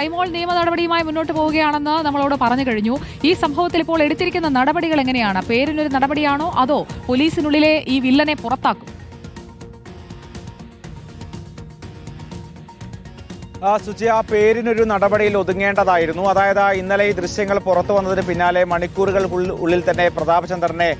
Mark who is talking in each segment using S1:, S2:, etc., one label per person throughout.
S1: ഷൈമോൾ നിയമ നടപടിയുമായി മുന്നോട്ട് പോവുകയാണെന്ന് നമ്മളോട് പറഞ്ഞു കഴിഞ്ഞു. ഈ സംഭവത്തിൽ ഇപ്പോൾ എടുത്തിരിക്കുന്ന നടപടികൾ എങ്ങനെയാണ്? പേരിനൊരു നടപടിയാണോ അതോ പോലീസിനുള്ളിലെ ഈ വില്ലനെ പുറത്താക്കും?
S2: സുജി, ആ പേരിനൊരു നടപടിയിൽ ഒതുങ്ങേണ്ടതായിരുന്നു. അതായത് ഇന്നലെ ഈ ദൃശ്യങ്ങൾ പുറത്തു വന്നതിന് പിന്നാലെ മണിക്കൂറുകൾക്കുള്ളിൽ തന്നെ പ്രതാപചന്ദ്രനെ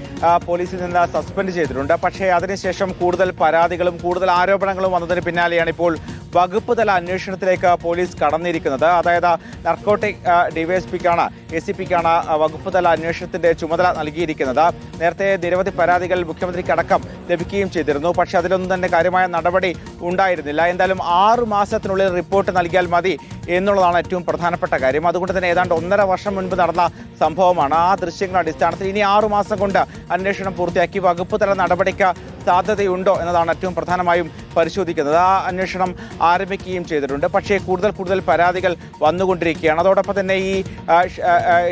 S2: പോലീസിൽ നിന്ന് സസ്പെൻഡ് ചെയ്തിട്ടുണ്ട്. പക്ഷേ അതിനുശേഷം കൂടുതൽ പരാതികളും കൂടുതൽ ആരോപണങ്ങളും വന്നതിന് പിന്നാലെയാണ് ഇപ്പോൾ വകുപ്പ് തല അന്വേഷണത്തിലേക്ക് പോലീസ് കടന്നിരിക്കുന്നത്. അതായത് നർക്കോട്ടിക് ഡിവൈഎസ്പിക്കാണ് ACPക്കാണ് വകുപ്പ് തല അന്വേഷണത്തിന്റെ ചുമതല നൽകിയിരിക്കുന്നത്. നേരത്തെ നിരവധി പരാതികൾ മുഖ്യമന്ത്രിക്കടക്കം ലഭിക്കുകയും ചെയ്തിരുന്നു. പക്ഷേ അതിലൊന്നും തന്നെ കാര്യമായ നടപടി ഉണ്ടായിരുന്നില്ല. എന്തായാലും 6 മാസത്തിനുള്ളിൽ റിപ്പോർട്ട് നൽകിയാൽ മതി എന്നുള്ളതാണ് ഏറ്റവും പ്രധാനപ്പെട്ട കാര്യം. അതുകൊണ്ട് തന്നെ ഏതാണ്ട് 1.5 വർഷം മുൻപ് നടന്ന സംഭവമാണ്. ആ ദൃശ്യങ്ങളുടെ അടിസ്ഥാനത്തിൽ ഇനി 6 മാസം കൊണ്ട് അന്വേഷണം പൂർത്തിയാക്കി വകുപ്പ് തല നടപടിക്ക് സാധ്യതയുണ്ടോ എന്നതാണ് ഏറ്റവും പ്രധാനമായും പരിശോധിക്കുന്നത്. ആ അന്വേഷണം ആരംഭിക്കുകയും ചെയ്തിട്ടുണ്ട്. പക്ഷേ കൂടുതൽ പരാതികൾ വന്നുകൊണ്ടിരിക്കുകയാണ്. അതോടൊപ്പം തന്നെ ഈ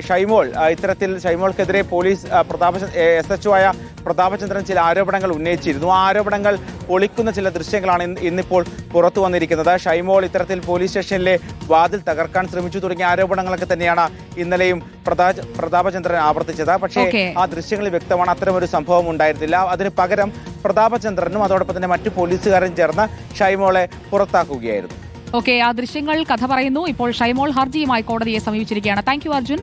S2: ഷൈമോൾ ഷൈമോൾക്കെതിരെ പോലീസ് SHO ആയ പ്രതാപചന്ദ്രൻ ചില ആരോപണങ്ങൾ ഉന്നയിച്ചിരുന്നു. ആ ആരോപണങ്ങൾ പൊളിക്കുന്ന ചില ദൃശ്യങ്ങളാണ് ഇന്നിപ്പോൾ പുറത്തു വന്നിരിക്കുന്നത്. ഷൈമോൾ ഇത്തരത്തിൽ പോലീസ് സ്റ്റേഷനിലെ വാതിൽ തകർക്കാൻ ശ്രമിച്ചു തുടങ്ങിയ ആരോപണങ്ങളൊക്കെ തന്നെയാണ് ഇന്നലെയും പ്രതാപചന്ദ്രൻ ആവർത്തിച്ചത്. പക്ഷേ ആ ദൃശ്യങ്ങളിൽ വ്യക്തമാണ് അത്തരമൊരു സംഭവം ഉണ്ടായിരുന്നില്ല. അതിന് പകരം പ്രതാപചന്ദ്രനും അതോടൊപ്പം തന്നെ മറ്റു പോലീസുകാരും ചേർന്ന് ഷൈമോളെ പുറത്താക്കുകയായിരുന്നു.
S1: ആ ദൃശ്യങ്ങൾ കഥ പറയുന്നു. ഇപ്പോൾ ഷൈമോൾ ഹർജിയുമായി കോടതിയെ സമീപിച്ചിരിക്കുകയാണ്. Thank you Arjun.